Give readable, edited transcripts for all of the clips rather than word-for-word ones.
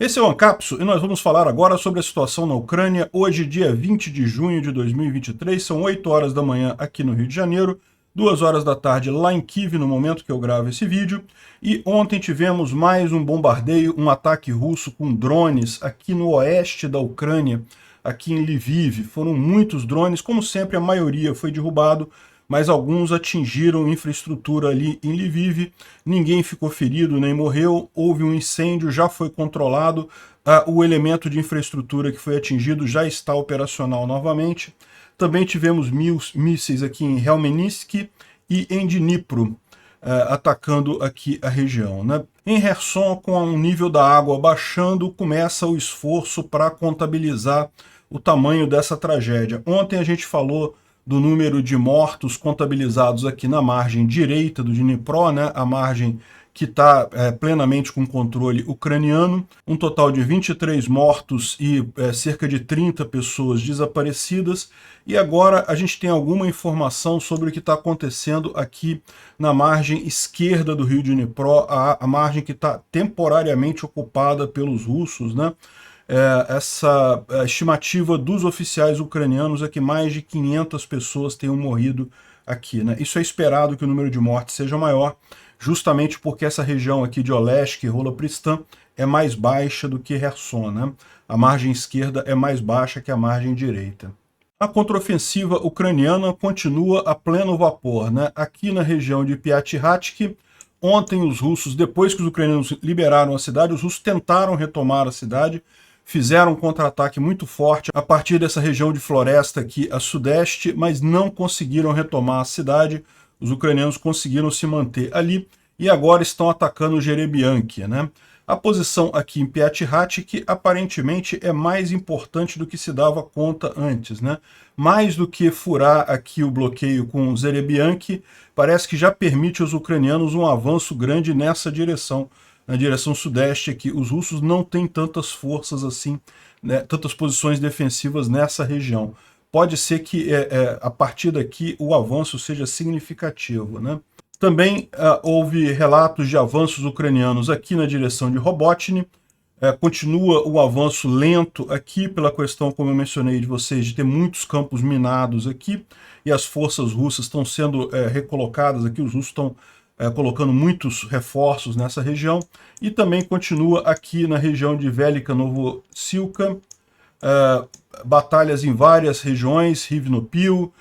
Esse é o Ancapso e nós vamos falar agora sobre a situação na Ucrânia. Hoje, dia 20 de junho de 2023, são 8 horas da manhã aqui no Rio de Janeiro, 2 horas da tarde lá em Kiev, no momento que eu gravo esse vídeo. E ontem tivemos mais um bombardeio, um ataque russo com drones aqui no oeste da Ucrânia, aqui em Lviv. Foram muitos drones, como sempre a maioria foi derrubado, mas alguns atingiram infraestrutura ali em Lviv. Ninguém ficou ferido nem morreu, houve um incêndio, já foi controlado, o elemento de infraestrutura que foi atingido já está operacional novamente. Também tivemos mísseis aqui em Helmenisk e em Dnipro, atacando aqui a região, né? Em Kherson, com o nível da água baixando, começa o esforço para contabilizar o tamanho dessa tragédia. Ontem a gente falou do número de mortos contabilizados aqui na margem direita do Dnipro, né, a margem que está plenamente com controle ucraniano, um total de 23 mortos e cerca de 30 pessoas desaparecidas. E agora a gente tem alguma informação sobre o que está acontecendo aqui na margem esquerda do rio Dnipro, a margem que está temporariamente ocupada pelos russos, né? Essa estimativa dos oficiais ucranianos é que mais de 500 pessoas tenham morrido aqui, né? Isso é esperado que o número de mortes seja maior, justamente porque essa região aqui de Olesk e Rolopristan é mais baixa do que Kherson, né? A margem esquerda é mais baixa que a margem direita. A contraofensiva ucraniana continua a pleno vapor, né? Aqui na região de Piatihatsky, ontem os russos, depois que os ucranianos liberaram a cidade, os russos tentaram retomar a cidade, fizeram um contra-ataque muito forte a partir dessa região de floresta aqui a sudeste, mas não conseguiram retomar a cidade. Os ucranianos conseguiram se manter ali e agora estão atacando Jerebianki, né? A posição aqui em Piatihatsky aparentemente é mais importante do que se dava conta antes, né? Mais do que furar aqui o bloqueio com Jerebianki, parece que já permite aos ucranianos um avanço grande nessa direção, na direção sudeste aqui. Os russos não têm tantas forças assim, né, tantas posições defensivas nessa região. Pode ser que a partir daqui o avanço seja significativo, né? Também houve relatos de avanços ucranianos aqui na direção de Robotny. Continua o avanço lento aqui pela questão, como eu mencionei de vocês, de ter muitos campos minados aqui, e as forças russas estão sendo recolocadas aqui, os russos estão colocando muitos reforços nessa região, e também continua aqui na região de Velika Novosilka, batalhas em várias regiões, Rivnopil,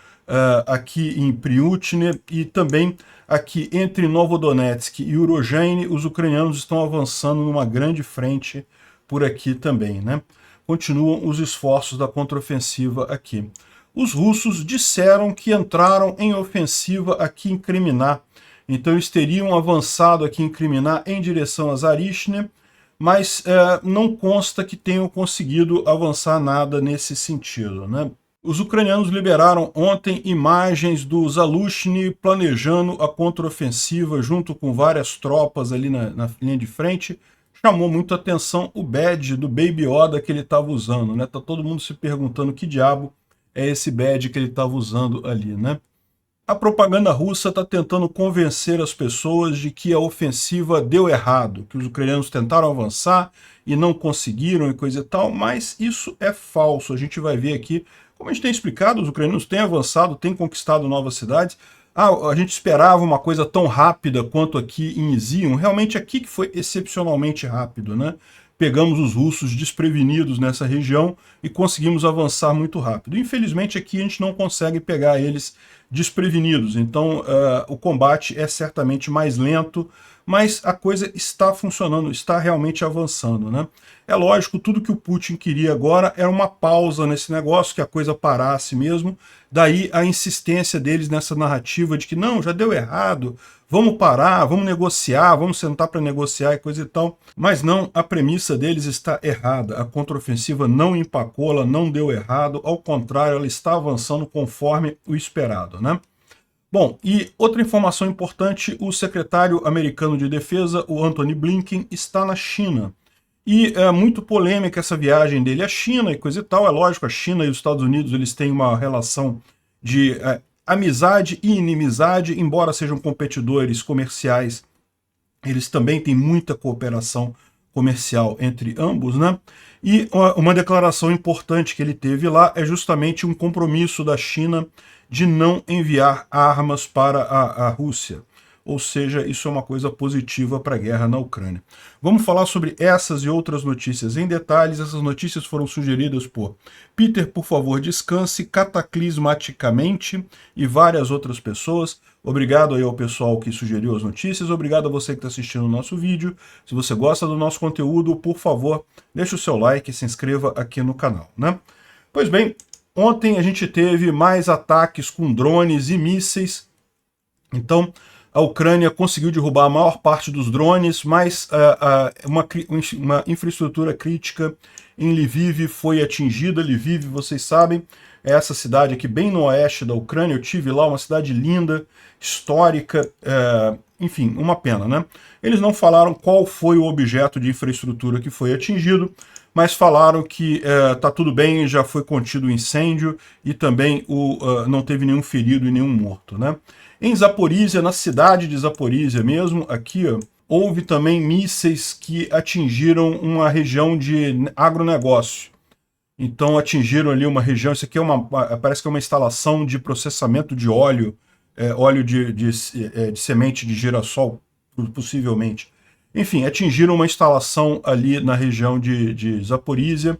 aqui em Priutne, e também aqui entre Novodonetsk e Urozhaine, os ucranianos estão avançando numa grande frente por aqui também, né? Continuam os esforços da contraofensiva aqui. Os russos disseram que entraram em ofensiva aqui em Kriminá, então eles teriam avançado aqui em Kriminá em direção a Zarishne, mas não consta que tenham conseguido avançar nada nesse sentido, né? Os ucranianos liberaram ontem imagens do Zalushny planejando a contraofensiva junto com várias tropas ali na linha de frente. Chamou muito a atenção o badge do Baby Yoda que ele estava usando, né? Tá todo mundo se perguntando que diabo é esse badge que ele estava usando ali, né? A propaganda russa está tentando convencer as pessoas de que a ofensiva deu errado, que os ucranianos tentaram avançar e não conseguiram e coisa e tal, mas isso é falso. A gente vai ver aqui, como a gente tem explicado, os ucranianos têm avançado, têm conquistado novas cidades. A gente esperava uma coisa tão rápida quanto aqui em Izium, realmente aqui que foi excepcionalmente rápido, né? Pegamos os russos desprevenidos nessa região e conseguimos avançar muito rápido. Infelizmente aqui a gente não consegue pegar eles desprevenidos, então o combate é certamente mais lento, mas a coisa está funcionando, está realmente avançando, né? É lógico, tudo que o Putin queria agora era uma pausa nesse negócio, que a coisa parasse mesmo, daí a insistência deles nessa narrativa de que não, já deu errado, vamos parar, vamos negociar, vamos sentar para negociar e coisa e tal. Mas não, a premissa deles está errada. A contraofensiva não empacou, ela não deu errado, ao contrário, ela está avançando conforme o esperado, né? Bom, e outra informação importante, o secretário americano de defesa, o Antony Blinken, está na China. E é muito polêmica essa viagem dele à China e coisa e tal. É lógico, a China e os Estados Unidos eles têm uma relação de amizade e inimizade, embora sejam competidores comerciais, eles também têm muita cooperação comercial entre ambos, né? E uma declaração importante que ele teve lá é justamente um compromisso da China de não enviar armas para a Rússia. Ou seja, isso é uma coisa positiva para a guerra na Ucrânia. Vamos falar sobre essas e outras notícias em detalhes. Essas notícias foram sugeridas por Peter, por favor, descanse, Cataclismaticamente e várias outras pessoas. Obrigado aí ao pessoal que sugeriu as notícias, obrigado a você que está assistindo o nosso vídeo. Se você gosta do nosso conteúdo, por favor, deixe o seu like e se inscreva aqui no canal, né? Pois bem, ontem a gente teve mais ataques com drones e mísseis. Então, a Ucrânia conseguiu derrubar a maior parte dos drones, mas uma infraestrutura crítica em Lviv foi atingida. Lviv, vocês sabem, é essa cidade aqui bem no oeste da Ucrânia. Eu tive lá, uma cidade linda, histórica, enfim, uma pena, né? Eles não falaram qual foi o objeto de infraestrutura que foi atingido, mas falaram que tá tudo bem, já foi contido o incêndio e também não teve nenhum ferido e nenhum morto, né? Em Zaporísia, na cidade de Zaporísia mesmo, aqui, ó, houve também mísseis que atingiram uma região de agronegócio. Então atingiram ali uma região, isso aqui parece que é uma instalação de processamento de óleo, óleo de semente de girassol, possivelmente. Enfim, atingiram uma instalação ali na região de Zaporísia,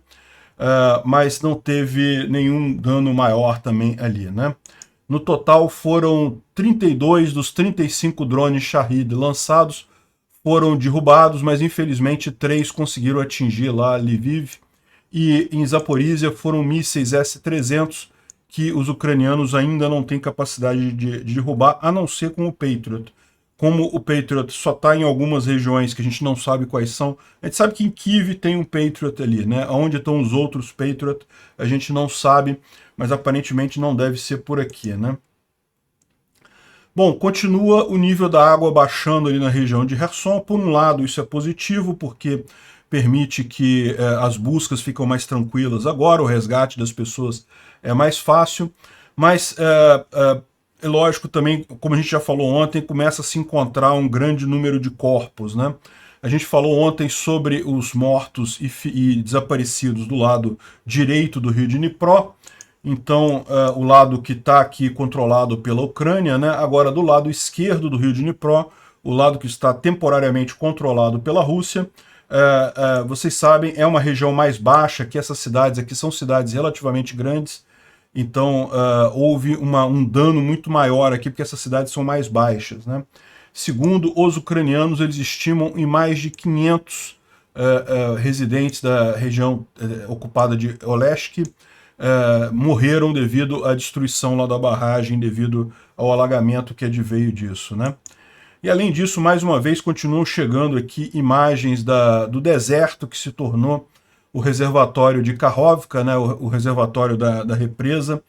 mas não teve nenhum dano maior também ali, né? No total foram 32 dos 35 drones Shahed lançados, foram derrubados, mas infelizmente 3 conseguiram atingir lá Lviv. E em Zaporísia foram mísseis S-300 que os ucranianos ainda não têm capacidade de derrubar, a não ser com o Patriot. Como o Patriot só está em algumas regiões que a gente não sabe quais são, a gente sabe que em Kiev tem um Patriot ali, né? Onde estão os outros Patriot, a gente não sabe, mas aparentemente não deve ser por aqui, né? Bom, continua o nível da água baixando ali na região de Kherson. Por um lado, isso é positivo, porque permite que as buscas ficam mais tranquilas agora, o resgate das pessoas é mais fácil, mas é lógico também, como a gente já falou ontem, começa a se encontrar um grande número de corpos, né? A gente falou ontem sobre os mortos e desaparecidos do lado direito do rio de Dnipro. Então, o lado que está aqui controlado pela Ucrânia, né? Agora do lado esquerdo do rio de Dnipro, o lado que está temporariamente controlado pela Rússia. Vocês sabem, é uma região mais baixa, que essas cidades aqui são cidades relativamente grandes, então houve um dano muito maior aqui, porque essas cidades são mais baixas, né? Segundo os ucranianos, eles estimam em mais de 500 residentes da região ocupada de Oleshk morreram devido à destruição lá da barragem, devido ao alagamento que adveio disso, né? E além disso, mais uma vez, continuam chegando aqui imagens do deserto que se tornou o reservatório de Kakhovka, né, o reservatório da represa.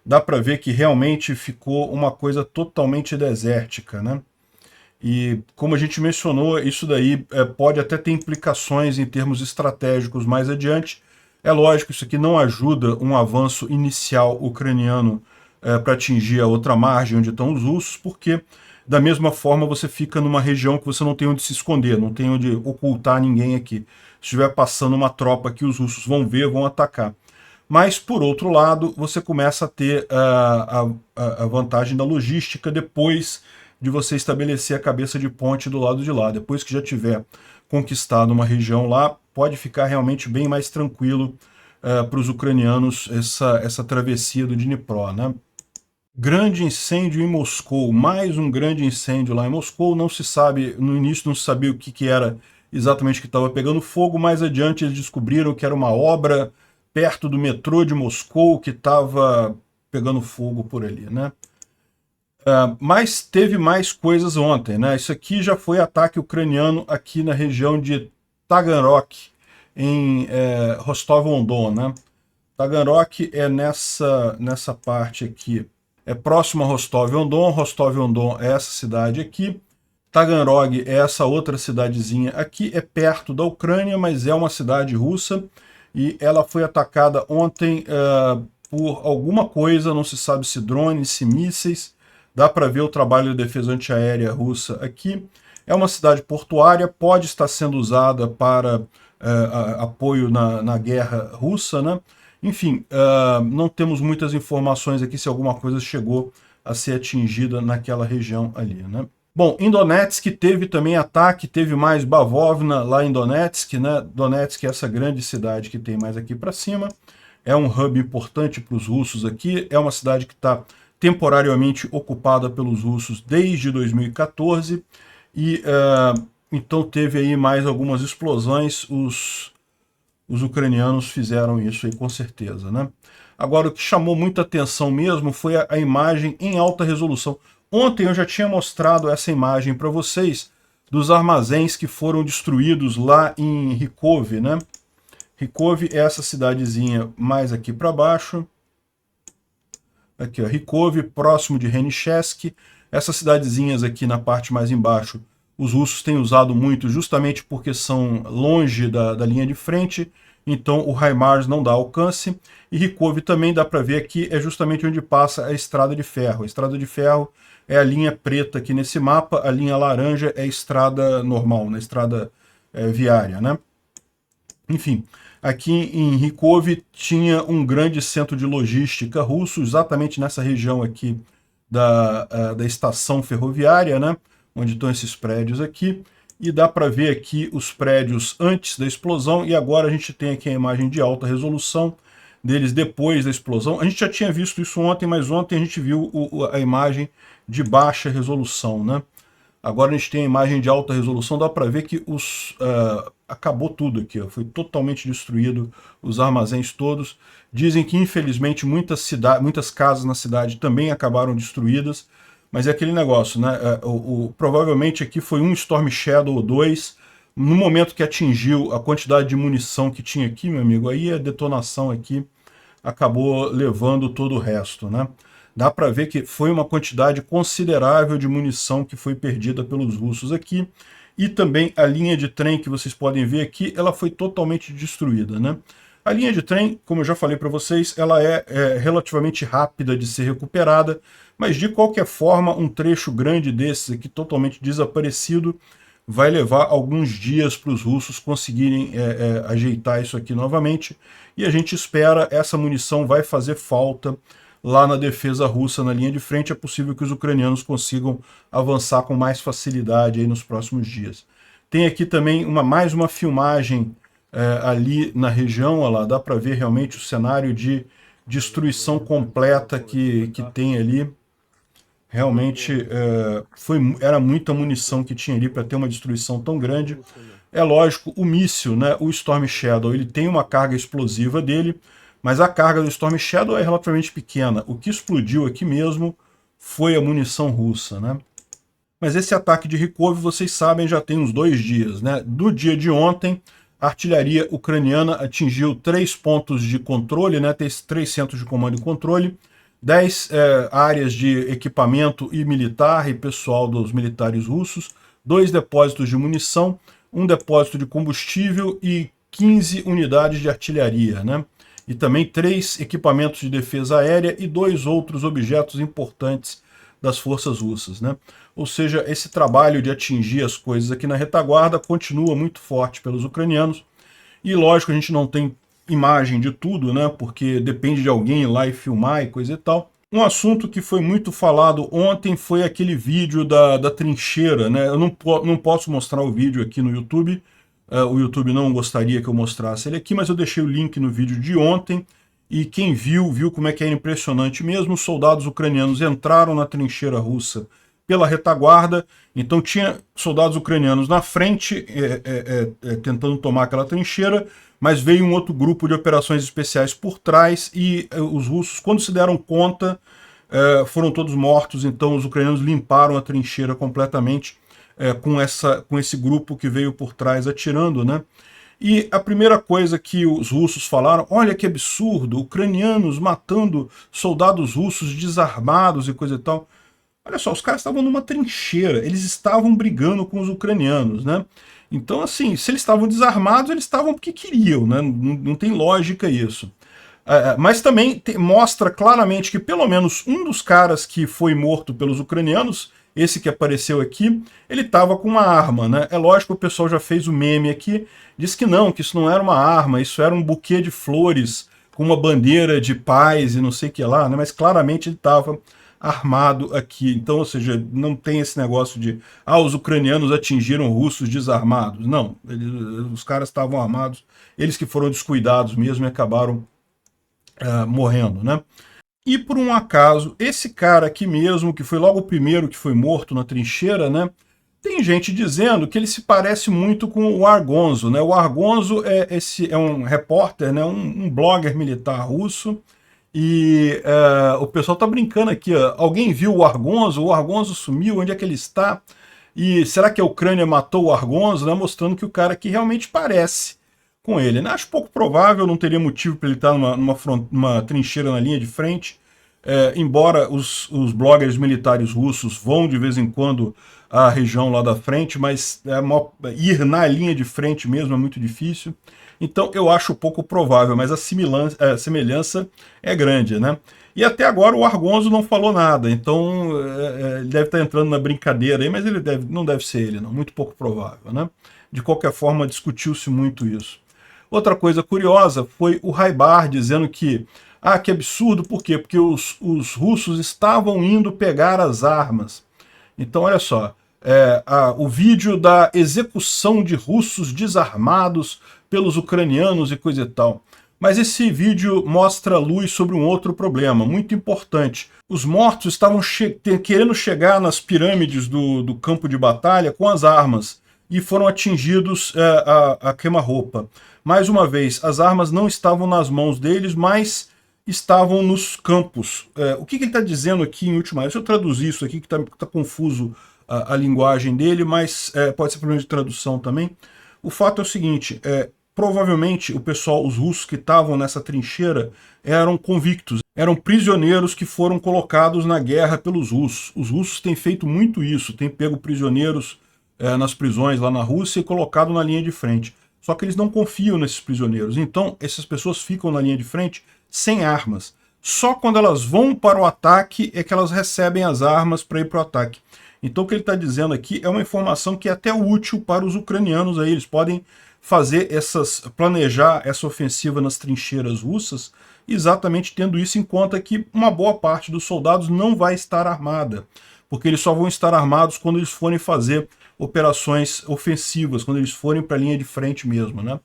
Dá para ver que realmente ficou uma coisa totalmente desértica, né? E como a gente mencionou, isso daí pode até ter implicações em termos estratégicos mais adiante. É lógico, isso aqui não ajuda um avanço inicial ucraniano para atingir a outra margem onde estão os russos, porque da mesma forma você fica numa região que você não tem onde se esconder, não tem onde ocultar ninguém aqui. Se estiver passando uma tropa que os russos vão ver, vão atacar. Mas, por outro lado, você começa a ter a vantagem da logística depois de você estabelecer a cabeça de ponte do lado de lá. Depois que já tiver conquistado uma região lá, pode ficar realmente bem mais tranquilo para os ucranianos essa travessia do Dnipro, né? Grande incêndio em Moscou, mais um grande incêndio lá em Moscou. Não se sabe, no início não se sabia o que era exatamente que estava pegando fogo, mais adiante eles descobriram que era uma obra perto do metrô de Moscou que estava pegando fogo por ali, né? Mas teve mais coisas ontem, né? Isso aqui já foi ataque ucraniano aqui na região de Taganrog, em Rostov-on-Don, né? Taganrog é nessa parte aqui, é próximo a Rostov-on-Don. Rostov-on-Don é essa cidade aqui. Taganrog é essa outra cidadezinha aqui, é perto da Ucrânia, mas é uma cidade russa, e ela foi atacada ontem por alguma coisa, não se sabe se drones, se mísseis. Dá para ver o trabalho de defesa antiaérea russa aqui. É uma cidade portuária, pode estar sendo usada para apoio na guerra russa, né? Enfim, não temos muitas informações aqui se alguma coisa chegou a ser atingida naquela região ali, né? Bom, em Donetsk teve também ataque, teve mais Bavovna lá em Donetsk, né? Donetsk é essa grande cidade que tem mais aqui para cima. É um hub importante para os russos aqui, é uma cidade que está temporariamente ocupada pelos russos desde 2014, e então teve aí mais algumas explosões, os ucranianos fizeram isso aí com certeza, né? Agora, o que chamou muita atenção mesmo foi a imagem em alta resolução. Ontem eu já tinha mostrado essa imagem para vocês dos armazéns que foram destruídos lá em Rykov, né? Rykov é essa cidadezinha mais aqui para baixo. Aqui, ó, Rykov, próximo de Renichesk. Essas cidadezinhas aqui na parte mais embaixo, os russos têm usado muito justamente porque são longe da linha de frente, então o HIMARS não dá alcance. E Rykov também dá para ver aqui, é justamente onde passa a estrada de ferro. A estrada de ferro é a linha preta aqui nesse mapa, a linha laranja é a estrada normal, na estrada viária, né? Enfim, aqui em Rykov tinha um grande centro de logística russo, exatamente nessa região aqui da estação ferroviária, né? Onde estão esses prédios aqui. E dá para ver aqui os prédios antes da explosão, e agora a gente tem aqui a imagem de alta resolução deles depois da explosão. A gente já tinha visto isso ontem, mas ontem a gente viu a imagem de baixa resolução, né? Agora a gente tem a imagem de alta resolução, dá para ver que acabou tudo aqui, ó, foi totalmente destruído, os armazéns todos. Dizem que infelizmente muitas casas na cidade também acabaram destruídas, mas é aquele negócio, né? Provavelmente aqui foi um Storm Shadow ou dois. No momento que atingiu a quantidade de munição que tinha aqui, meu amigo, aí a detonação aqui acabou levando todo o resto, né? Dá para ver que foi uma quantidade considerável de munição que foi perdida pelos russos aqui. E também a linha de trem que vocês podem ver aqui, ela foi totalmente destruída, né? A linha de trem, como eu já falei para vocês, ela é relativamente rápida de ser recuperada, mas de qualquer forma, um trecho grande desses aqui, totalmente desaparecido, vai levar alguns dias para os russos conseguirem ajeitar isso aqui novamente, e a gente espera, essa munição vai fazer falta lá na defesa russa, na linha de frente. É possível que os ucranianos consigam avançar com mais facilidade aí nos próximos dias. Tem aqui também mais uma filmagem ali na região, olha lá, dá para ver realmente o cenário de destruição completa que tem ali. Realmente era muita munição que tinha ali para ter uma destruição tão grande. É lógico, o míssil, né, o Storm Shadow, ele tem uma carga explosiva dele, mas a carga do Storm Shadow é relativamente pequena. O que explodiu aqui mesmo foi a munição russa, né? Mas esse ataque de Rykov, vocês sabem, já tem uns 2 dias, né? Do dia de ontem, a artilharia ucraniana atingiu 3 pontos de controle, né? Tem 3 centros de comando e controle, 10 áreas de equipamento e militar e pessoal dos militares russos, 2 depósitos de munição, 1 depósito de combustível e 15 unidades de artilharia, né? E também 3 equipamentos de defesa aérea e 2 outros objetos importantes das forças russas, né? Ou seja, esse trabalho de atingir as coisas aqui na retaguarda continua muito forte pelos ucranianos. E lógico, a gente não tem imagem de tudo, né? Porque depende de alguém ir lá e filmar e coisa e tal. Um assunto que foi muito falado ontem foi aquele vídeo da trincheira, né? Eu não posso mostrar o vídeo aqui no YouTube. O YouTube não gostaria que eu mostrasse ele aqui, mas eu deixei o link no vídeo de ontem. E quem viu como é que é impressionante mesmo. Os soldados ucranianos entraram na trincheira russa pela retaguarda, então tinha soldados ucranianos na frente tentando tomar aquela trincheira, mas veio um outro grupo de operações especiais por trás, e os russos, quando se deram conta, foram todos mortos. Então os ucranianos limparam a trincheira completamente com esse grupo que veio por trás atirando, né? E a primeira coisa que os russos falaram, olha que absurdo, ucranianos matando soldados russos desarmados e coisa e tal. Olha só, os caras estavam numa trincheira, eles estavam brigando com os ucranianos, né? Então, assim, se eles estavam desarmados, eles estavam porque queriam, né? Não tem lógica isso. Mas também mostra claramente que pelo menos um dos caras que foi morto pelos ucranianos esse que apareceu aqui, ele estava com uma arma, né? É lógico que o pessoal já fez o meme aqui, disse que isso não era uma arma, isso era um buquê de flores com uma bandeira de paz e não sei o que lá, né? Mas claramente ele estava armado aqui. Então, ou seja, não tem esse negócio de os ucranianos atingiram russos desarmados. Não, os caras estavam armados, eles que foram descuidados mesmo e acabaram morrendo, né? E por um acaso, esse cara aqui mesmo, que foi logo o primeiro que foi morto na trincheira, né? Tem gente dizendo que ele se parece muito com o Argonzo, né? O Argonzo é um repórter, né? Um blogger militar russo. E o pessoal tá brincando aqui, ó. Alguém viu o Argonzo? O Argonzo sumiu, onde é que ele está? E será que a Ucrânia matou o Argonzo, né? Mostrando que o cara aqui realmente parece com ele, né? Acho pouco provável, não teria motivo para ele estar numa trincheira na linha de frente. Embora os bloggers militares russos vão de vez em quando à região lá da frente, mas ir na linha de frente mesmo é muito difícil. Então eu acho pouco provável, mas a semelhança é grande, né? E até agora o Argonzo não falou nada, então ele deve estar entrando na brincadeira aí, mas não deve ser ele, não, muito pouco provável, né? De qualquer forma, discutiu-se muito isso. Outra coisa curiosa foi o Raibar dizendo que que absurdo, por quê? Porque os russos estavam indo pegar as armas. Então, olha só, o vídeo da execução de russos desarmados pelos ucranianos e coisa e tal. Mas esse vídeo mostra luz sobre um outro problema, muito importante. Os mortos estavam querendo chegar nas pirâmides do campo de batalha com as armas e foram atingidos a queima-roupa. Mais uma vez, as armas não estavam nas mãos deles, mas estavam nos campos. O que ele está dizendo aqui em última... Deixa eu traduzir isso aqui, que está confuso a linguagem dele, mas pode ser problema de tradução também. O fato é o seguinte, provavelmente os russos que estavam nessa trincheira eram convictos, eram prisioneiros que foram colocados na guerra pelos russos. Os russos têm feito muito isso, têm pego prisioneiros nas prisões lá na Rússia e colocado na linha de frente. Só que eles não confiam nesses prisioneiros, então essas pessoas ficam na linha de frente sem armas. Só quando elas vão para o ataque é que elas recebem as armas para ir para o ataque. Então o que ele está dizendo aqui é uma informação que é até útil para os ucranianos. Aí. Eles podem planejar essa ofensiva nas trincheiras russas, exatamente tendo isso em conta que uma boa parte dos soldados não vai estar armada, porque eles só vão estar armados quando eles forem fazer operações ofensivas, quando eles forem para a linha de frente mesmo, né?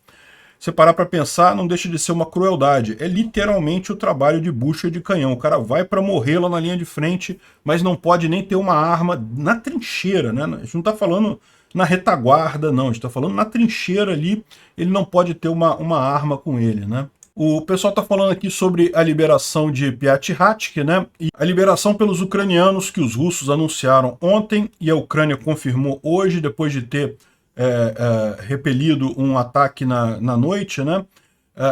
Se parar para pensar, não deixa de ser uma crueldade. É literalmente o trabalho de bucha de canhão. O cara vai para morrer lá na linha de frente, mas não pode nem ter uma arma na trincheira, né? A gente não está falando na retaguarda, não. A gente está falando na trincheira ali, ele não pode ter uma arma com ele, né? O pessoal está falando aqui sobre a liberação de Piatihatsk, né? E a liberação pelos ucranianos que os russos anunciaram ontem e a Ucrânia confirmou hoje, depois de ter repelido um ataque na noite, né?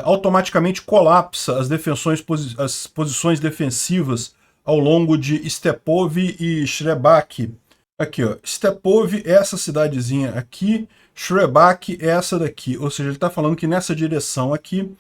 Automaticamente colapsa as posições defensivas ao longo de Stepov e Shrebak. Aqui, ó, Stepov é essa cidadezinha aqui, Shrebak é essa daqui. Ou seja, ele está falando que nessa direção aqui,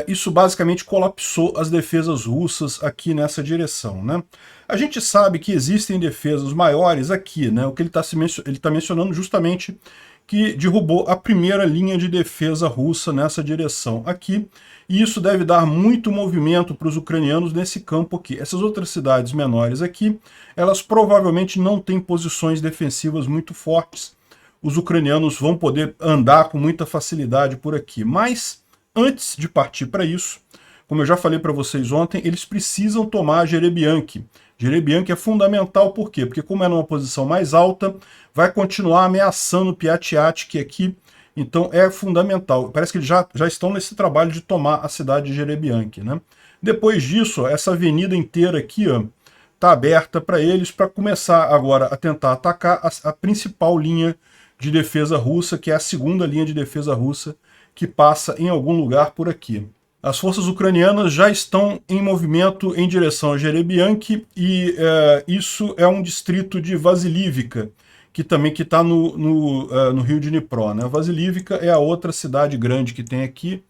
isso basicamente colapsou as defesas russas aqui nessa direção, né? A gente sabe que existem defesas maiores aqui, né? O que ele está mencionando justamente que derrubou a primeira linha de defesa russa nessa direção aqui, e isso deve dar muito movimento para os ucranianos nesse campo aqui. Essas outras cidades menores aqui, elas provavelmente não têm posições defensivas muito fortes. Os ucranianos vão poder andar com muita facilidade por aqui, mas antes de partir para isso, como eu já falei para vocês ontem, eles precisam tomar Jerebianki. Jerebianki é fundamental, por quê? Porque como é numa posição mais alta, vai continuar ameaçando Piatihatsk aqui, então é fundamental. Parece que eles já estão nesse trabalho de tomar a cidade de Jerebianki, né? Depois disso, ó, essa avenida inteira aqui está aberta para eles para começar agora a tentar atacar a principal linha de defesa russa, que é a segunda linha de defesa russa, que passa em algum lugar por aqui. As forças ucranianas já estão em movimento em direção a Jerebianki e isso é um distrito de Vasilivka, que está no rio de Dnipro, né? Vasilivka é a outra cidade grande que tem aqui.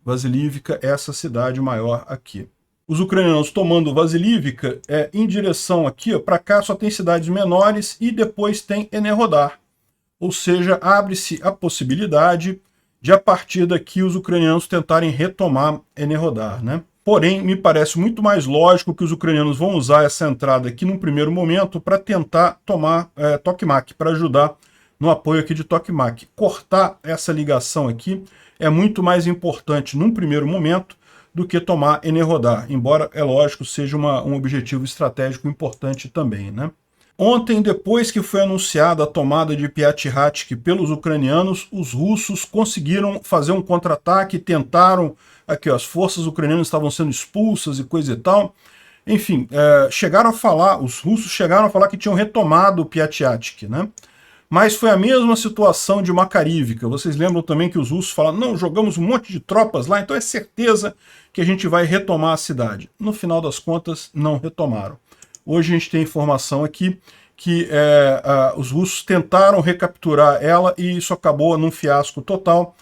Vasilivka é essa cidade maior aqui. os ucranianos tomando Vasilivka em direção aqui, para cá só tem cidades menores e depois tem Enerhodar. Ou seja, abre-se a possibilidade de, a partir daqui, os ucranianos tentarem retomar Enerhodar, né? Porém, me parece muito mais lógico que os ucranianos vão usar essa entrada aqui num primeiro momento para tentar tomar Tokmak, para ajudar no apoio aqui de Tokmak. Cortar essa ligação aqui é muito mais importante num primeiro momento do que tomar Enerhodar, embora, é lógico, seja um objetivo estratégico importante também, né? Ontem, depois que foi anunciada a tomada de Piatihatsky pelos ucranianos, os russos conseguiram fazer um contra-ataque, tentaram, aqui ó, as forças ucranianas estavam sendo expulsas e coisa e tal. Enfim, chegaram a falar, os russos chegaram a falar que tinham retomado Piatihatsky, né? Mas foi a mesma situação de Makarivka. Vocês lembram também que os russos falaram, não, jogamos um monte de tropas lá, então é certeza que a gente vai retomar a cidade. No final das contas, não retomaram. Hoje a gente tem informação aqui que os russos tentaram recapturar ela e isso acabou num fiasco total.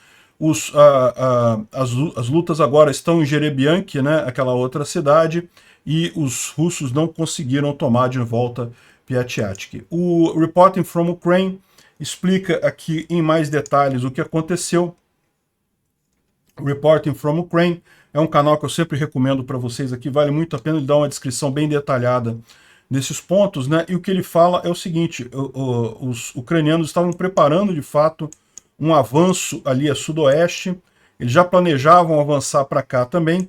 As lutas agora estão em Jerebianki, né, aquela outra cidade, e os russos não conseguiram tomar de volta Piatihatsky. O Reporting from Ukraine explica aqui em mais detalhes o que aconteceu. O Reporting from Ukraine é um canal que eu sempre recomendo para vocês aqui, vale muito a pena, ele dá uma descrição bem detalhada desses pontos, né? E o que ele fala é o seguinte, os ucranianos estavam preparando de fato um avanço ali a sudoeste, eles já planejavam avançar para cá também,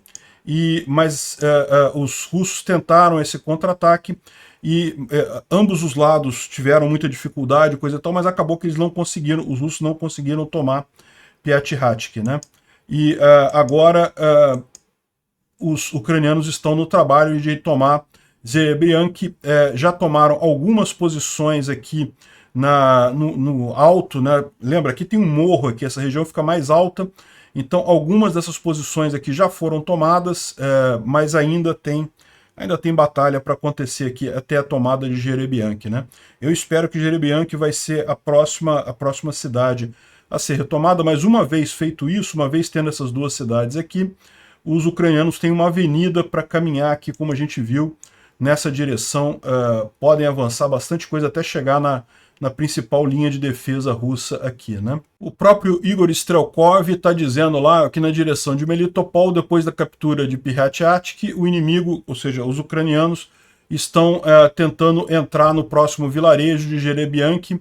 mas os russos tentaram esse contra-ataque, e ambos os lados tiveram muita dificuldade, coisa e tal, mas acabou que eles não conseguiram, os russos não conseguiram tomar Piatihatsky, né? E agora os ucranianos estão no trabalho de tomar Zerebrianki, já tomaram algumas posições aqui no alto, né? Lembra, aqui tem um morro, aqui, essa região fica mais alta, então algumas dessas posições aqui já foram tomadas, mas ainda tem batalha para acontecer aqui até a tomada de Jerebianki, né? Eu espero que Jerebianki vai ser a próxima cidade a ser retomada, mas uma vez feito isso, uma vez tendo essas duas cidades aqui, os ucranianos têm uma avenida para caminhar aqui, como a gente viu, nessa direção, podem avançar bastante coisa até chegar na principal linha de defesa russa aqui, né? O próprio Igor Strelkov está dizendo lá que na direção de Melitopol, depois da captura de Piatihatsky, o inimigo, ou seja, os ucranianos, estão tentando entrar no próximo vilarejo de Jerebianki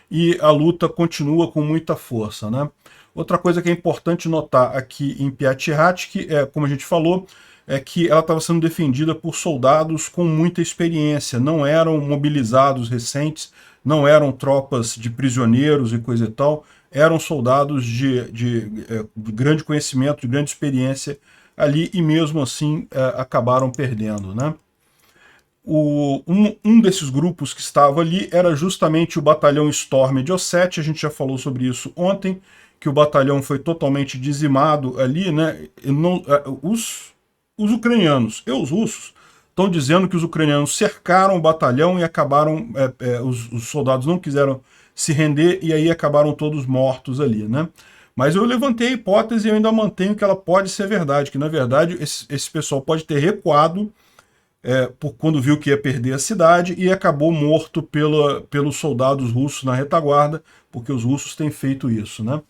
e a luta continua com muita força, né? Outra coisa que é importante notar aqui em Piatihatsky, como a gente falou, é que ela estava sendo defendida por soldados com muita experiência, não eram mobilizados recentes, não eram tropas de prisioneiros e coisa e tal, eram soldados de grande conhecimento, de grande experiência ali, e mesmo assim acabaram perdendo, né? Um desses grupos que estava ali era justamente o batalhão Storm de Ossétia, a gente já falou sobre isso ontem, que o batalhão foi totalmente dizimado ali, né? Os ucranianos e os russos estão dizendo que os ucranianos cercaram o batalhão e acabaram, os soldados não quiseram se render e aí acabaram todos mortos ali, né? Mas eu levantei a hipótese e eu ainda mantenho que ela pode ser verdade, que na verdade esse pessoal pode ter recuado quando viu que ia perder a cidade e acabou morto pelos soldados russos na retaguarda, porque os russos têm feito isso, né?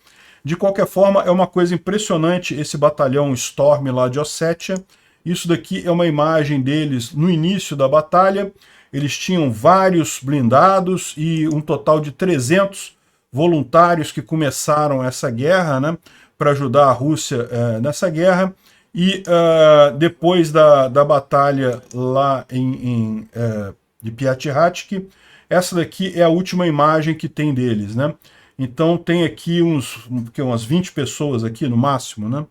De qualquer forma, é uma coisa impressionante esse batalhão Storm lá de Ossétia. Isso daqui é uma imagem deles no início da batalha. Eles tinham vários blindados e um total de 300 voluntários que começaram essa guerra, né, para ajudar a Rússia nessa guerra. E depois da batalha lá de Piatihatsky, essa daqui é a última imagem que tem deles, né? Então tem aqui umas 20 pessoas aqui no máximo, né?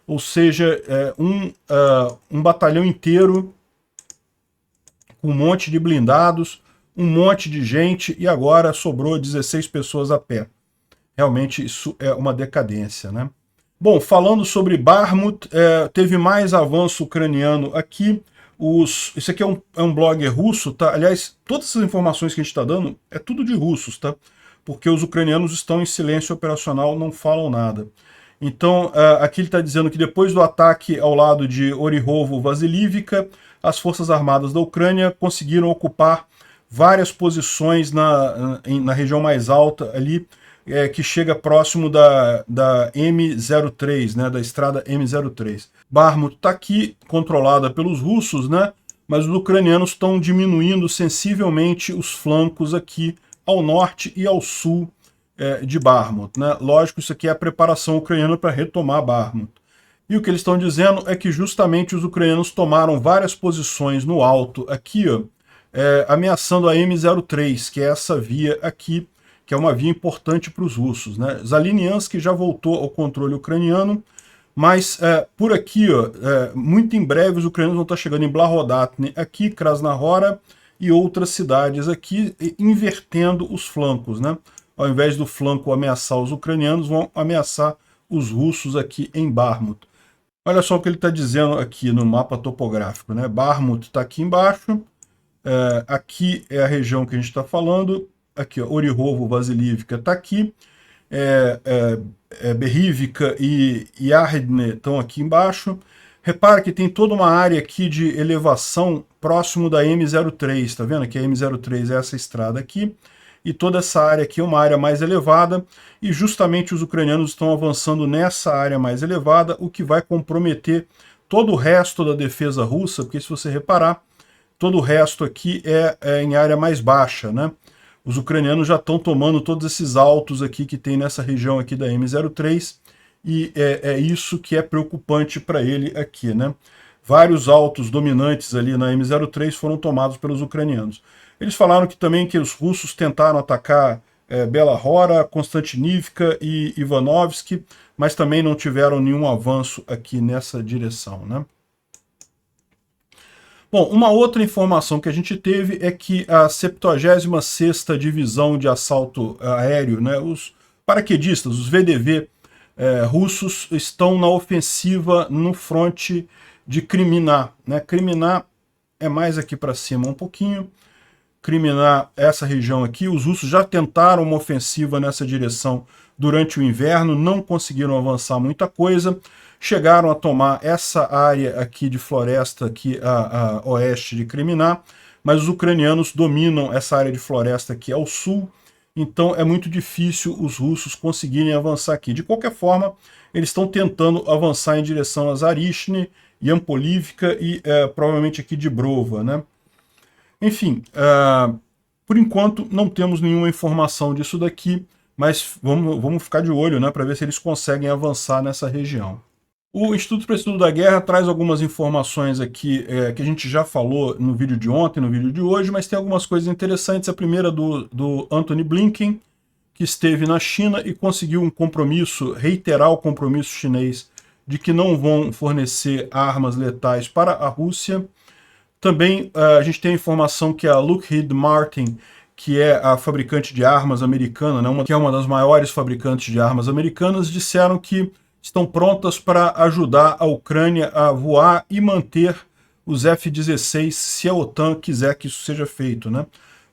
Ou seja, um batalhão inteiro com um monte de blindados, um monte de gente, e agora sobrou 16 pessoas a pé. Realmente isso é uma decadência, né? Bom, falando sobre Bakhmut, teve mais avanço ucraniano aqui. Isso aqui é um blog russo, tá? Aliás, todas essas informações que a gente está dando é tudo de russos, tá? Porque os ucranianos estão em silêncio operacional, não falam nada. Então, aqui ele está dizendo que depois do ataque ao lado de Orihovo-Vasilivka, as forças armadas da Ucrânia conseguiram ocupar várias posições na região mais alta ali, que chega próximo da M03, né, da estrada M03. Bakhmut está aqui, controlada pelos russos, né, mas os ucranianos estão diminuindo sensivelmente os flancos aqui ao norte e ao sul de Bakhmut, né? Lógico, isso aqui é a preparação ucraniana para retomar Bakhmut. E o que eles estão dizendo é que justamente os ucranianos tomaram várias posições no alto aqui, ó, ameaçando a M03, que é essa via aqui, que é uma via importante para os russos, né? Zaliniansky já voltou ao controle ucraniano, mas por aqui, ó, muito em breve, os ucranianos vão estar chegando em Blahodatne, aqui, Krasnahora e outras cidades aqui, invertendo os flancos, né? Ao invés do flanco ameaçar os ucranianos, vão ameaçar os russos aqui em Bakhmut. Olha só o que ele está dizendo aqui no mapa topográfico, né? Bakhmut está aqui embaixo, aqui é a região que a gente está falando, aqui, Orihovo-Vasilivka está aqui, Berivka e Yardne estão aqui embaixo. Repara que tem toda uma área aqui de elevação próximo da M03, tá vendo? Que a M03 é essa estrada aqui, e toda essa área aqui é uma área mais elevada, e justamente os ucranianos estão avançando nessa área mais elevada, o que vai comprometer todo o resto da defesa russa, porque se você reparar, todo o resto aqui é em área mais baixa, né? Os ucranianos já estão tomando todos esses altos aqui que tem nessa região aqui da M03, e é isso que é preocupante para ele aqui, né? Vários altos dominantes ali na M03 foram tomados pelos ucranianos. Eles falaram que também que os russos tentaram atacar Bela Hora, Konstantinivka e Ivanovsky, mas também não tiveram nenhum avanço aqui nessa direção, né? Bom, uma outra informação que a gente teve é que a 76ª Divisão de Assalto Aéreo, né, os paraquedistas, os VDV russos, estão na ofensiva no fronte de Kriminá, né? Kriminá é mais aqui para cima um pouquinho. Kriminá, essa região aqui, os russos já tentaram uma ofensiva nessa direção durante o inverno, não conseguiram avançar muita coisa, chegaram a tomar essa área aqui de floresta, aqui a oeste de Kriminá, mas os ucranianos dominam essa área de floresta aqui ao sul, então é muito difícil os russos conseguirem avançar aqui. De qualquer forma, eles estão tentando avançar em direção a Zarishny, Yampolivka e provavelmente aqui de Brova, né? Enfim, por enquanto não temos nenhuma informação disso daqui, mas vamos ficar de olho, né, para ver se eles conseguem avançar nessa região. O Instituto para o Estudo da Guerra traz algumas informações aqui que a gente já falou no vídeo de ontem, no vídeo de hoje, mas tem algumas coisas interessantes. A primeira do Antony Blinken, que esteve na China e conseguiu um compromisso, reiterar o compromisso chinês de que não vão fornecer armas letais para a Rússia. Também a gente tem a informação que a Lockheed Martin, que é a fabricante de armas americana, né, que é uma das maiores fabricantes de armas americanas, disseram que estão prontas para ajudar a Ucrânia a voar e manter os F-16 se a OTAN quiser que isso seja feito, né?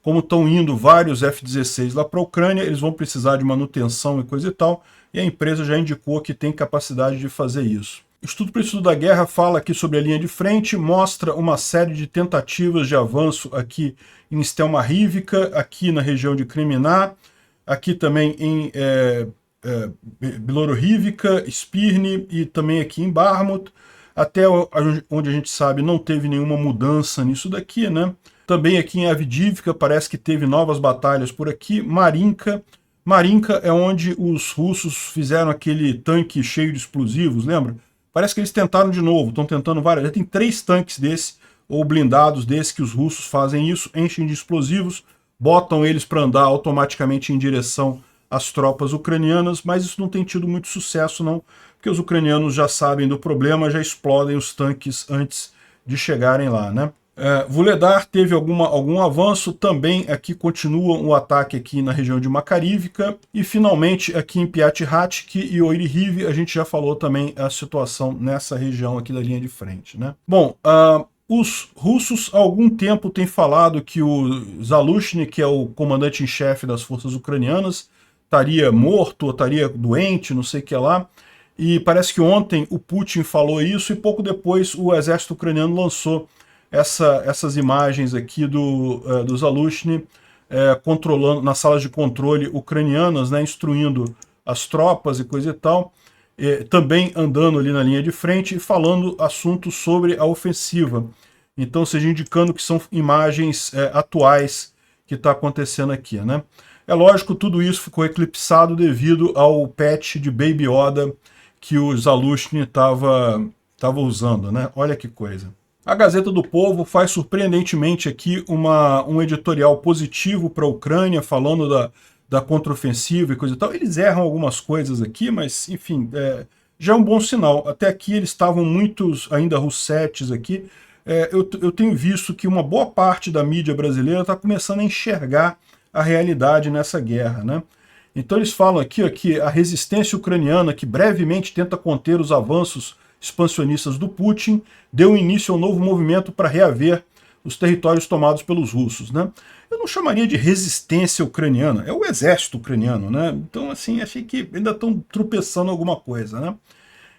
Como estão indo vários F-16 lá para a Ucrânia, eles vão precisar de manutenção e coisa e tal, e a empresa já indicou que tem capacidade de fazer isso. O Instituto para o Estudo da Guerra fala aqui sobre a linha de frente, mostra uma série de tentativas de avanço aqui em Stelmarivka, aqui na região de Kriminá, aqui também em Bilorivka, Spirny e também aqui em Bakhmut. Até onde a gente sabe não teve nenhuma mudança nisso daqui, né? Também aqui em Avdiivka parece que teve novas batalhas por aqui. Marinka é onde os russos fizeram aquele tanque cheio de explosivos, lembra? Parece que eles tentaram de novo, estão tentando várias. Já tem 3 tanques desse, ou blindados desse, que os russos fazem isso, enchem de explosivos, botam eles para andar automaticamente em direção às tropas ucranianas, mas isso não tem tido muito sucesso não, porque os ucranianos já sabem do problema, já explodem os tanques antes de chegarem lá, né? Vuhledar teve algum avanço, também aqui continua o ataque aqui na região de Makarivka, e finalmente aqui em Piatyhatsky e Oirihiv a gente já falou também a situação nessa região aqui da linha de frente, né? Bom, os russos há algum tempo têm falado que o Zalushny, que é o comandante em chefe das forças ucranianas, estaria morto ou estaria doente, não sei o que lá, e parece que ontem o Putin falou isso e pouco depois o exército ucraniano lançou essas imagens aqui do Zaluzhny controlando, nas salas de controle ucranianas, né, instruindo as tropas e coisa e tal, também andando ali na linha de frente e falando assuntos sobre a ofensiva. Então, ou seja, indicando que são imagens atuais que está acontecendo aqui, né? É lógico, tudo isso ficou eclipsado devido ao patch de Baby Yoda que o Zaluzhny estava usando, né? Olha que coisa. A Gazeta do Povo faz surpreendentemente aqui um editorial positivo para a Ucrânia, falando da contraofensiva e coisa e tal. Eles erram algumas coisas aqui, mas, enfim, já é um bom sinal. Até aqui eles estavam muitos ainda russetes aqui. Eu tenho visto que uma boa parte da mídia brasileira está começando a enxergar a realidade nessa guerra, né? Então eles falam aqui ó, que a resistência ucraniana, que brevemente tenta conter os avanços expansionistas do Putin, deu início a um novo movimento para reaver os territórios tomados pelos russos, né? Eu não chamaria de resistência ucraniana, é o exército ucraniano, né? Então, assim, achei que ainda estão tropeçando alguma coisa, né?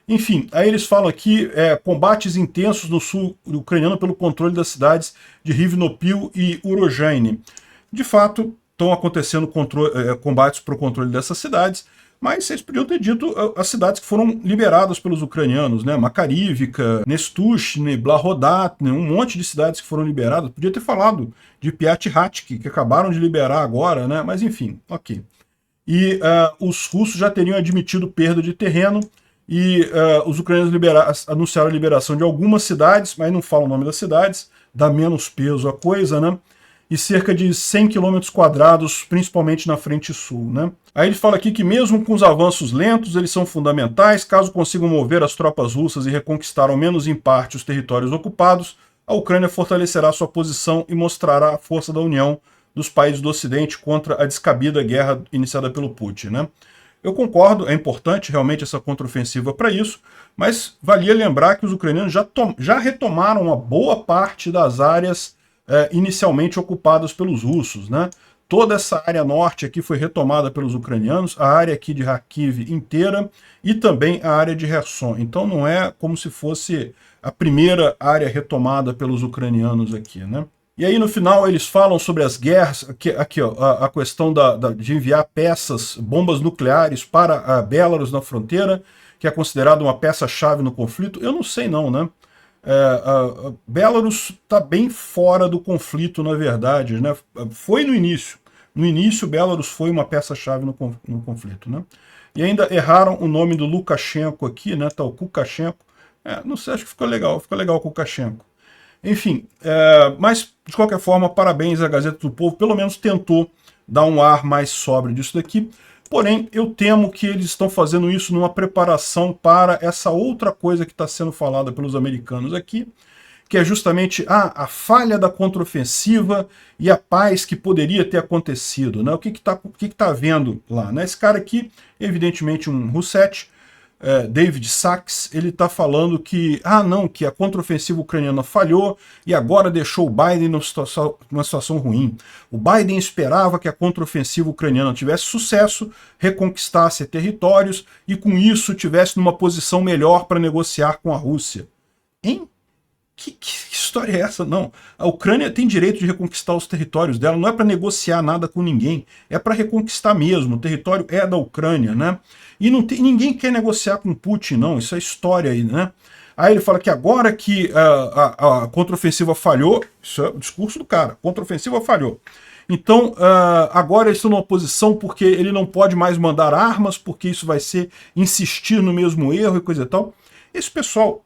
Enfim, aí eles falam aqui combates intensos no sul ucraniano pelo controle das cidades de Rivnopil e Urozhaine. De fato, estão acontecendo combates para o controle dessas cidades, mas vocês podiam ter dito as cidades que foram liberadas pelos ucranianos, né? Makarivka, Nestushny, Blahodatne, um monte de cidades que foram liberadas. Podia ter falado de Piatykhatsky, que acabaram de liberar agora, né? Mas enfim, ok. E os russos já teriam admitido perda de terreno, e os ucranianos anunciaram a liberação de algumas cidades, mas não falam o nome das cidades, dá menos peso a coisa, né? E cerca de 100 km², principalmente na frente sul, né? Aí ele fala aqui que mesmo com os avanços lentos, eles são fundamentais, caso consigam mover as tropas russas e reconquistar ao menos em parte os territórios ocupados, a Ucrânia fortalecerá sua posição e mostrará a força da união dos países do Ocidente contra a descabida guerra iniciada pelo Putin, né? Eu concordo, é importante realmente essa contraofensiva para isso, mas valia lembrar que os ucranianos já retomaram uma boa parte das áreas inicialmente ocupadas pelos russos, né? Toda essa área norte aqui foi retomada pelos ucranianos, a área aqui de Kharkiv inteira e também a área de Kherson. Então não é como se fosse a primeira área retomada pelos ucranianos aqui, né? E aí no final eles falam sobre as guerras, aqui ó, a questão de enviar peças, bombas nucleares para a Belarus na fronteira, que é considerada uma peça-chave no conflito. Eu não sei não, né? A Belarus está bem fora do conflito, na verdade, né? Foi no início. No início, Belarus foi uma peça-chave no conflito, né? E ainda erraram o nome do Lukashenko aqui, né? Tá o Kukashenko. Não sei, acho que ficou legal o Kukashenko. Enfim, mas de qualquer forma, parabéns à Gazeta do Povo, pelo menos tentou dar um ar mais sóbrio disso daqui. Porém, eu temo que eles estão fazendo isso numa preparação para essa outra coisa que está sendo falada pelos americanos aqui, que é justamente a falha da contraofensiva e a paz que poderia ter acontecido, né? O que está havendo lá, né? Esse cara aqui, evidentemente um Rousseff, David Sachs, ele está falando que, que a contraofensiva ucraniana falhou e agora deixou o Biden numa situação ruim. O Biden esperava que a contraofensiva ucraniana tivesse sucesso, reconquistasse territórios e com isso tivesse numa posição melhor para negociar com a Rússia. Hein? Que história é essa? Não. A Ucrânia tem direito de reconquistar os territórios dela, não é para negociar nada com ninguém, é para reconquistar mesmo. O território é da Ucrânia, né? E ninguém quer negociar com Putin, não. Isso é história aí, né? Aí ele fala que agora que a contraofensiva falhou, isso é o discurso do cara, a contraofensiva falhou. Então, agora eles estão numa posição porque ele não pode mais mandar armas, porque isso vai ser insistir no mesmo erro e coisa e tal. Esse pessoal,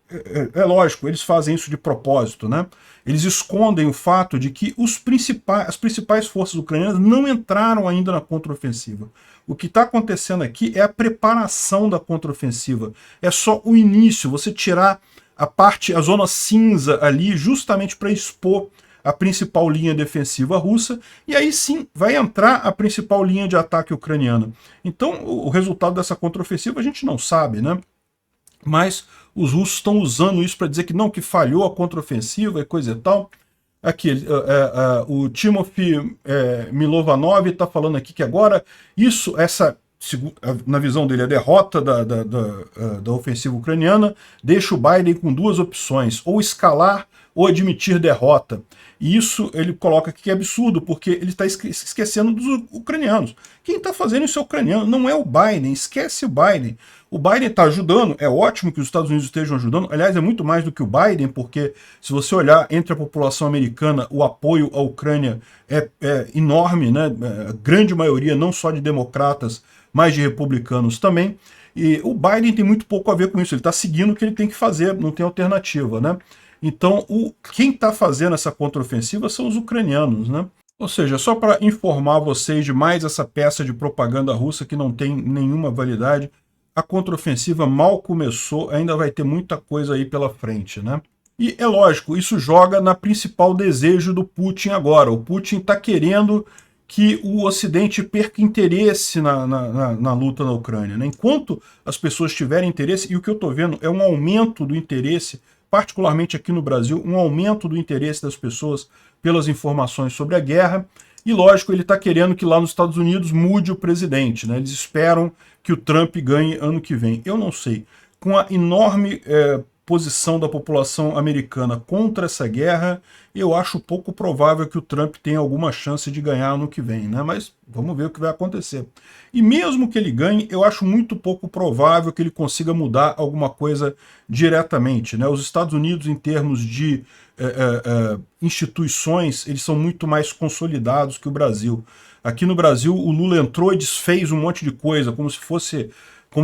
é lógico, eles fazem isso de propósito, né? Eles escondem o fato de que as principais forças ucranianas não entraram ainda na contraofensiva. O que está acontecendo aqui é a preparação da contraofensiva. É só o início, você tirar a zona cinza ali justamente para expor a principal linha defensiva russa, e aí sim vai entrar a principal linha de ataque ucraniana. Então o resultado dessa contraofensiva a gente não sabe, né? Mas os russos estão usando isso para dizer que não, que falhou a contraofensiva e coisa e tal. Aqui, o Timothy Milovanov está falando aqui que agora essa na visão dele, a derrota da ofensiva ucraniana deixa o Biden com duas opções, ou escalar ou admitir derrota. E isso ele coloca aqui que é absurdo, porque ele está esquecendo dos ucranianos. Quem está fazendo isso é o ucraniano, não é o Biden, esquece o Biden. O Biden está ajudando, é ótimo que os Estados Unidos estejam ajudando, aliás, é muito mais do que o Biden, porque se você olhar entre a população americana, o apoio à Ucrânia é enorme, né? A grande maioria, não só de democratas, mas de republicanos também. E o Biden tem muito pouco a ver com isso, ele está seguindo o que ele tem que fazer, não tem alternativa, né? Então, quem está fazendo essa contraofensiva são os ucranianos, né? Ou seja, só para informar vocês de mais essa peça de propaganda russa que não tem nenhuma validade, a contraofensiva mal começou, ainda vai ter muita coisa aí pela frente, né? E é lógico, isso joga na principal desejo do Putin agora. O Putin está querendo que o Ocidente perca interesse na luta na Ucrânia, né? Enquanto as pessoas tiverem interesse, e o que eu estou vendo é um aumento do interesse, particularmente aqui no Brasil, um aumento do interesse das pessoas pelas informações sobre a guerra, e lógico, ele está querendo que lá nos Estados Unidos mude o presidente, né? Eles esperam que o Trump ganhe ano que vem. Eu não sei. Com a enorme posição da população americana contra essa guerra, eu acho pouco provável que o Trump tenha alguma chance de ganhar ano que vem, né? Mas vamos ver o que vai acontecer. E mesmo que ele ganhe, eu acho muito pouco provável que ele consiga mudar alguma coisa diretamente, né? Os Estados Unidos, em termos de instituições, eles são muito mais consolidados que o Brasil. Aqui no Brasil, o Lula entrou e desfez um monte de coisa, como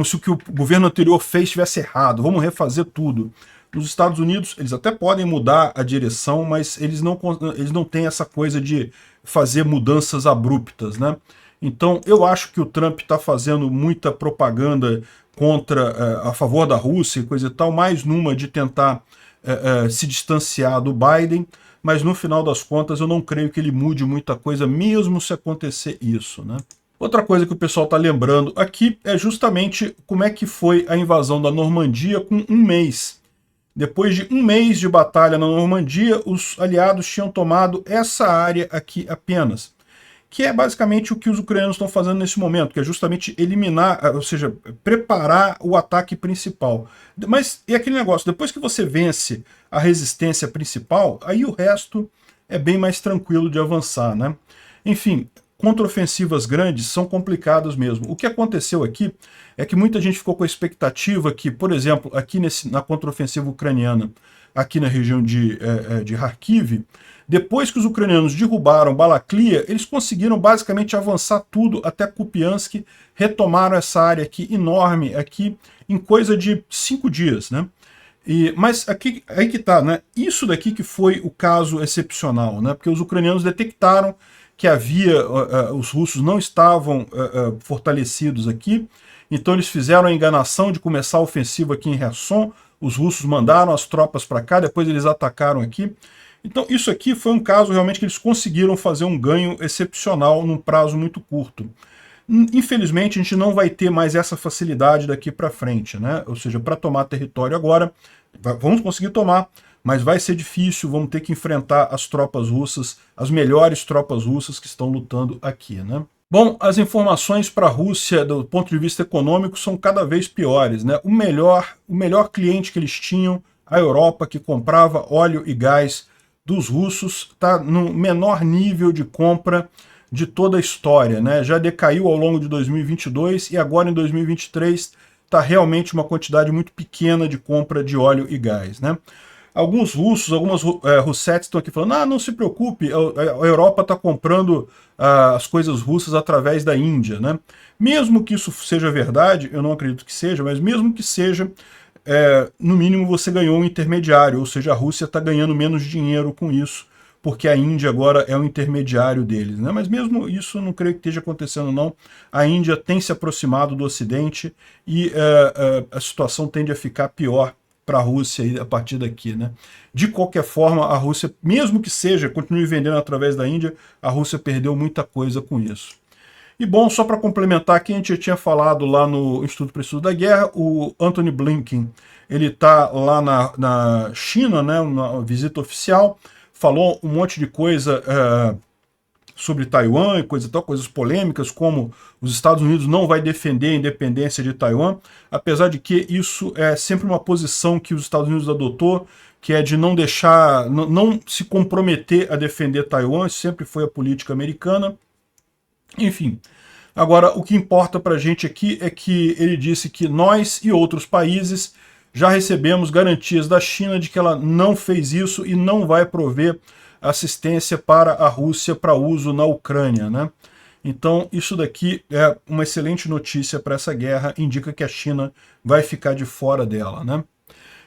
se o que o governo anterior fez estivesse errado, vamos refazer tudo. Nos Estados Unidos, eles até podem mudar a direção, mas eles não têm essa coisa de fazer mudanças abruptas, né? Então, eu acho que o Trump está fazendo muita propaganda a favor da Rússia e coisa e tal, mais numa de tentar se distanciar do Biden, mas no final das contas eu não creio que ele mude muita coisa, mesmo se acontecer isso, né? Outra coisa que o pessoal está lembrando aqui é justamente como é que foi a invasão da Normandia com um mês. Depois de um mês de batalha na Normandia, os aliados tinham tomado essa área aqui apenas, que é basicamente o que os ucranianos estão fazendo nesse momento, que é justamente eliminar, ou seja, preparar o ataque principal. Mas é aquele negócio, depois que você vence a resistência principal, aí o resto é bem mais tranquilo de avançar, né? Enfim, contraofensivas grandes são complicadas mesmo. O que aconteceu aqui é que muita gente ficou com a expectativa que, por exemplo, aqui na contraofensiva ucraniana, aqui na região de Kharkiv, depois que os ucranianos derrubaram Balaklia, eles conseguiram basicamente avançar tudo até Kupiansk, retomaram essa área aqui enorme, aqui em coisa de 5 dias, né? Mas aqui, aí que tá, né? Isso daqui que foi o caso excepcional, né? Porque os ucranianos detectaram que os russos não estavam fortalecidos aqui, então eles fizeram a enganação de começar a ofensiva aqui em Kherson, os russos mandaram as tropas para cá, depois eles atacaram aqui. Então isso aqui foi um caso realmente que eles conseguiram fazer um ganho excepcional num prazo muito curto. Infelizmente a gente não vai ter mais essa facilidade daqui para frente, né? Ou seja, para tomar território agora, vamos conseguir tomar, mas vai ser difícil, vamos ter que enfrentar as tropas russas, as melhores tropas russas que estão lutando aqui, né? Bom, as informações para a Rússia, do ponto de vista econômico, são cada vez piores, né? O melhor cliente que eles tinham, a Europa, que comprava óleo e gás dos russos, está no menor nível de compra de toda a história, né? Já decaiu ao longo de 2022 e agora em 2023 está realmente uma quantidade muito pequena de compra de óleo e gás, né? Alguns russos, algumas russetes estão aqui falando, não se preocupe, a Europa está comprando as coisas russas através da Índia, né? Mesmo que isso seja verdade, eu não acredito que seja, mas mesmo que seja, no mínimo você ganhou um intermediário, ou seja, a Rússia está ganhando menos dinheiro com isso, porque a Índia agora é o intermediário deles, né? Mas mesmo isso não creio que esteja acontecendo, não. A Índia tem se aproximado do Ocidente e a situação tende a ficar pior para a Rússia a partir daqui, né? De qualquer forma, a Rússia, mesmo que continue vendendo através da Índia, a Rússia perdeu muita coisa com isso. E bom, só para complementar aqui, a gente já tinha falado lá no Instituto para Estudo da Guerra, o Antony Blinken, ele está lá na China, né, uma visita oficial, falou um monte de coisa sobre Taiwan e coisa e tal, coisas polêmicas, como os Estados Unidos não vai defender a independência de Taiwan, apesar de que isso é sempre uma posição que os Estados Unidos adotou, que é de não deixar, não se comprometer a defender Taiwan, sempre foi a política americana. Enfim, agora o que importa para a gente aqui é que ele disse que nós e outros países já recebemos garantias da China de que ela não fez isso e não vai prover assistência para a Rússia para uso na Ucrânia, né? Então isso daqui é uma excelente notícia para essa guerra, indica que a China vai ficar de fora dela, né?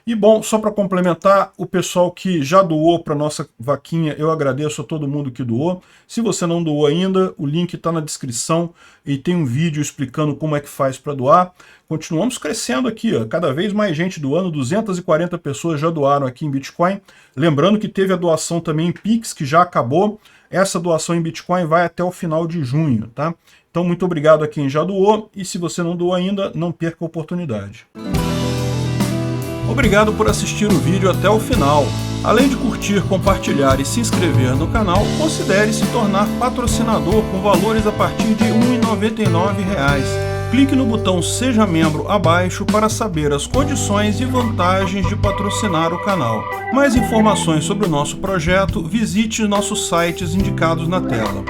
E bom, só para complementar, o pessoal que já doou para nossa vaquinha, eu agradeço a todo mundo que doou. Se você não doou ainda, o link está na descrição e tem um vídeo explicando como é que faz para doar. Continuamos crescendo aqui, ó, cada vez mais gente doando, 240 pessoas já doaram aqui em Bitcoin. Lembrando que teve a doação também em Pix, que já acabou. Essa doação em Bitcoin vai até o final de junho, tá? Então muito obrigado a quem já doou e se você não doou ainda, não perca a oportunidade. Obrigado por assistir o vídeo até o final. Além de curtir, compartilhar e se inscrever no canal, considere se tornar patrocinador com valores a partir de R$ 1,99. Clique no botão Seja Membro abaixo para saber as condições e vantagens de patrocinar o canal. Mais informações sobre o nosso projeto, visite nossos sites indicados na tela.